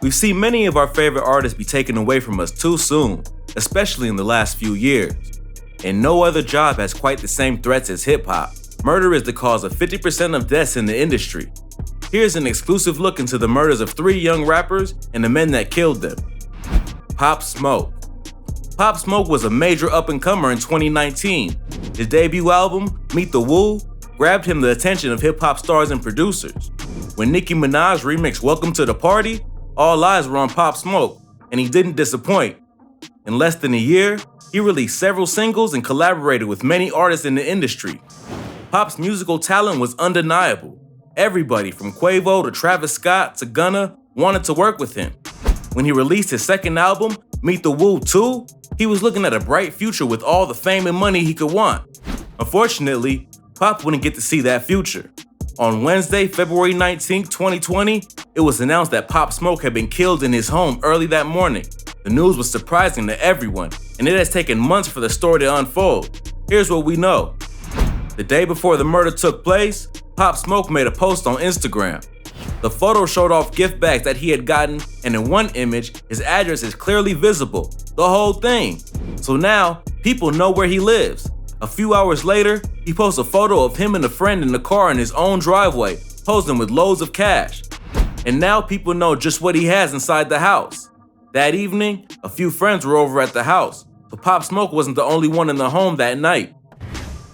We've seen many of our favorite artists be taken away from us too soon, especially in the last few years. And no other job has quite the same threats as hip-hop. Murder is the cause of 50% of deaths in the industry. Here's an exclusive look into the murders of 3 young rappers and the men that killed them. Pop Smoke. Pop Smoke was a major up-and-comer in 2019. His debut album, Meet the Woo, grabbed him the attention of hip-hop stars and producers. When Nicki Minaj remixed Welcome to the Party, all eyes were on Pop Smoke, and he didn't disappoint. In less than a year, he released several singles and collaborated with many artists in the industry. Pop's musical talent was undeniable. Everybody from Quavo to Travis Scott to Gunna wanted to work with him. When he released his second album, Meet the Woo 2, he was looking at a bright future with all the fame and money he could want. Unfortunately, Pop wouldn't get to see that future. On Wednesday, February 19, 2020, it was announced that Pop Smoke had been killed in his home early that morning. The news was surprising to everyone, and it has taken months for the story to unfold. Here's what we know. The day before the murder took place, Pop Smoke made a post on Instagram. The photo showed off gift bags that he had gotten, and in one image, his address is clearly visible, the whole thing. So now, people know where he lives. A few hours later, he posts a photo of him and a friend in the car in his own driveway, posing with loads of cash. And now people know just what he has inside the house. That evening, a few friends were over at the house, so Pop Smoke wasn't the only one in the home that night.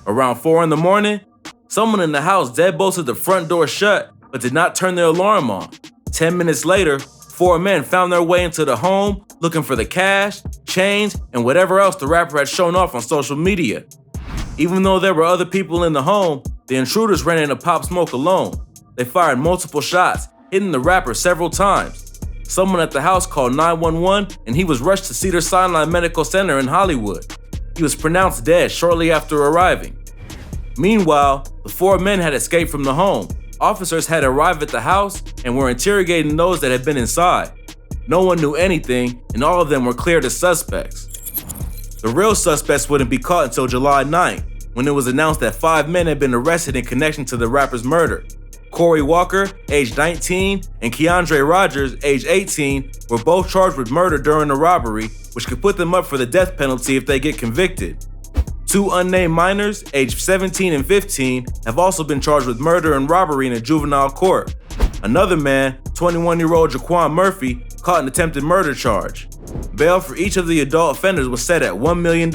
Around 4 in the morning, someone in the house deadbolted the front door shut, but did not turn their alarm on. 10 minutes later, 4 men found their way into the home, looking for the cash, chains, and whatever else the rapper had shown off on social media. Even though there were other people in the home, the intruders ran into Pop Smoke alone. They fired multiple shots, hitting the rapper several times. Someone at the house called 911, and he was rushed to Cedars-Sinai Medical Center in Hollywood. He was pronounced dead shortly after arriving. Meanwhile, the 4 men had escaped from the home. Officers had arrived at the house and were interrogating those that had been inside. No one knew anything, and all of them were cleared as suspects. The real suspects wouldn't be caught until July 9th, when it was announced that 5 men had been arrested in connection to the rapper's murder. Corey Walker, age 19, and Keandre Rogers, age 18, were both charged with murder during the robbery, which could put them up for the death penalty if they get convicted. 2 unnamed minors, aged 17 and 15, have also been charged with murder and robbery in a juvenile court. Another man, 21-year-old Jaquan Murphy, caught an attempted murder charge. Bail for each of the adult offenders was set at $1 million.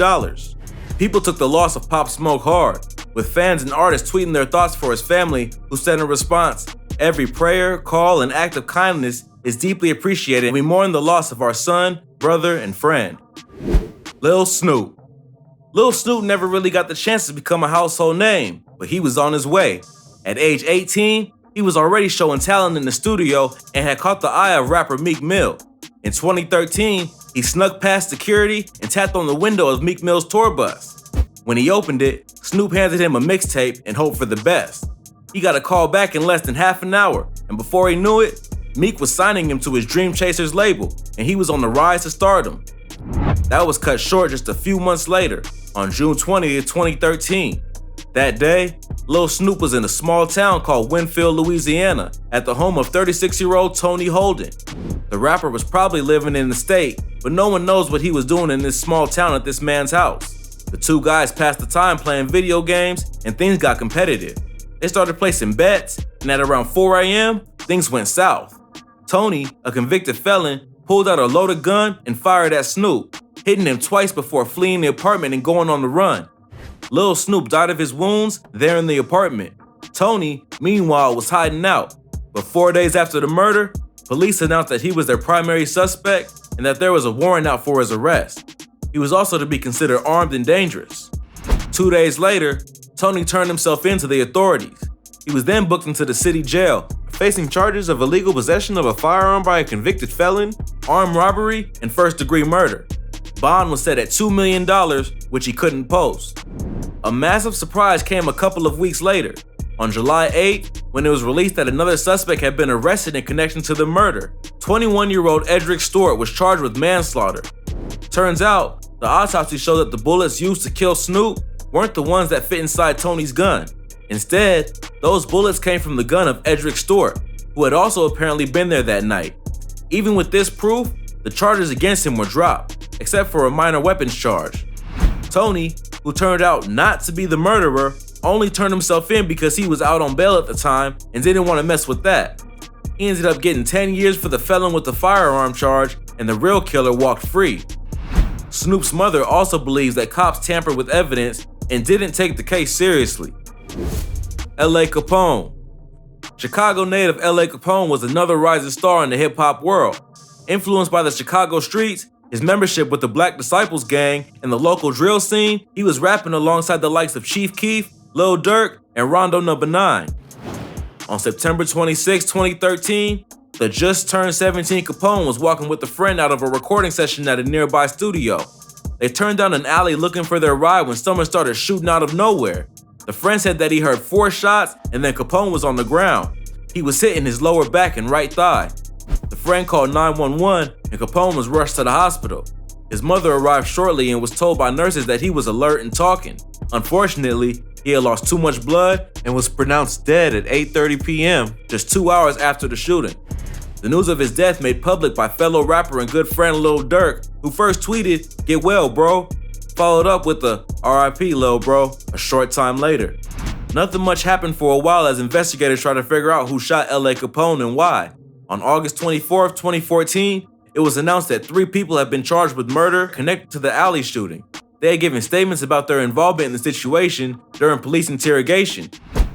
People took the loss of Pop Smoke hard, with fans and artists tweeting their thoughts for his family, who said in response, "Every prayer, call, and act of kindness is deeply appreciated, and we mourn the loss of our son, brother, and friend." Lil Snoop. Lil Snoop never really got the chance to become a household name, but he was on his way. At age 18, he was already showing talent in the studio and had caught the eye of rapper Meek Mill. In 2013, he snuck past security and tapped on the window of Meek Mill's tour bus. When he opened it, Snoop handed him a mixtape and hoped for the best. He got a call back in less than half an hour, and before he knew it, Meek was signing him to his Dream Chasers label, and he was on the rise to stardom. That was cut short just a few months later, on June 20th, 2013. That day, Lil Snoop was in a small town called Winfield, Louisiana, at the home of 36-year-old Tony Holden. The rapper was probably living in the state, but no one knows what he was doing in this small town at this man's house. The 2 guys passed the time playing video games, and things got competitive. They started placing bets, and at around 4 a.m., things went south. Tony, a convicted felon, pulled out a loaded gun and fired at Snoop, hitting him twice before fleeing the apartment and going on the run. Lil Snoop died of his wounds there in the apartment. Tony, meanwhile, was hiding out. But 4 days after the murder, police announced that he was their primary suspect and that there was a warrant out for his arrest. He was also to be considered armed and dangerous. 2 days later, Tony turned himself in to the authorities. He was then booked into the city jail, facing charges of illegal possession of a firearm by a convicted felon, armed robbery, and first-degree murder. Bond was set at $2 million, which he couldn't post. A massive surprise came a couple of weeks later, on July 8th, when it was released that another suspect had been arrested in connection to the murder. 21-year-old Edric Stewart was charged with manslaughter. Turns out, the autopsy showed that the bullets used to kill Snoop weren't the ones that fit inside Tony's gun. Instead, those bullets came from the gun of Edric Stewart, who had also apparently been there that night. Even with this proof, the charges against him were dropped, except for a minor weapons charge. Tony, who turned out not to be the murderer, only turned himself in because he was out on bail at the time and didn't want to mess with that. He ended up getting 10 years for the felon with the firearm charge, and the real killer walked free. Snoop's mother also believes that cops tampered with evidence and didn't take the case seriously. L.A. Capone. Chicago native L.A. Capone was another rising star in the hip-hop world. Influenced by the Chicago streets, his membership with the Black Disciples gang, and the local drill scene, he was rapping alongside the likes of Chief Keef, Lil Durk, and Rondo No. 9. On September 26, 2013, the just-turned 17 Capone was walking with a friend out of a recording session at a nearby studio. They turned down an alley looking for their ride when someone started shooting out of nowhere. The friend said that he heard 4 shots and then Capone was on the ground. He was hit in his lower back and right thigh. The friend called 911 and Capone was rushed to the hospital. His mother arrived shortly and was told by nurses that he was alert and talking. Unfortunately, he had lost too much blood and was pronounced dead at 8:30 p.m., just 2 hours after the shooting. The news of his death made public by fellow rapper and good friend Lil Durk, who first tweeted, "Get well, bro," followed up with the "RIP, Lil Bro" a short time later. Nothing much happened for a while as investigators tried to figure out who shot L.A. Capone and why. On August 24, 2014, it was announced that 3 people have been charged with murder connected to the alley shooting. They had given statements about their involvement in the situation during police interrogation.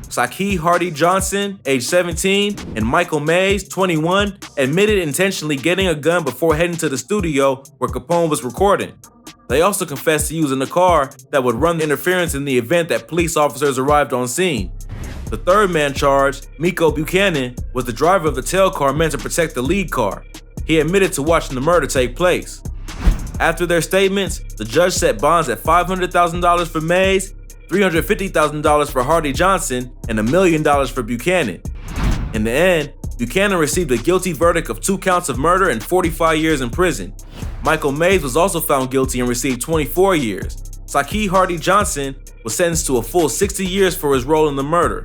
Saki Hardy Johnson, age 17, and Michael Mays, 21, admitted intentionally getting a gun before heading to the studio where Capone was recording. They also confessed to using a car that would run the interference in the event that police officers arrived on scene. The third man charged, Miko Buchanan, was the driver of the tail car meant to protect the lead car. He admitted to watching the murder take place. After their statements, the judge set bonds at $500,000 for Mays, $350,000 for Hardy Johnson, and $1 million for Buchanan. In the end, Buchanan received a guilty verdict of 2 counts of murder and 45 years in prison. Michael Mays was also found guilty and received 24 years. Saki Hardy Johnson was sentenced to a full 60 years for his role in the murder.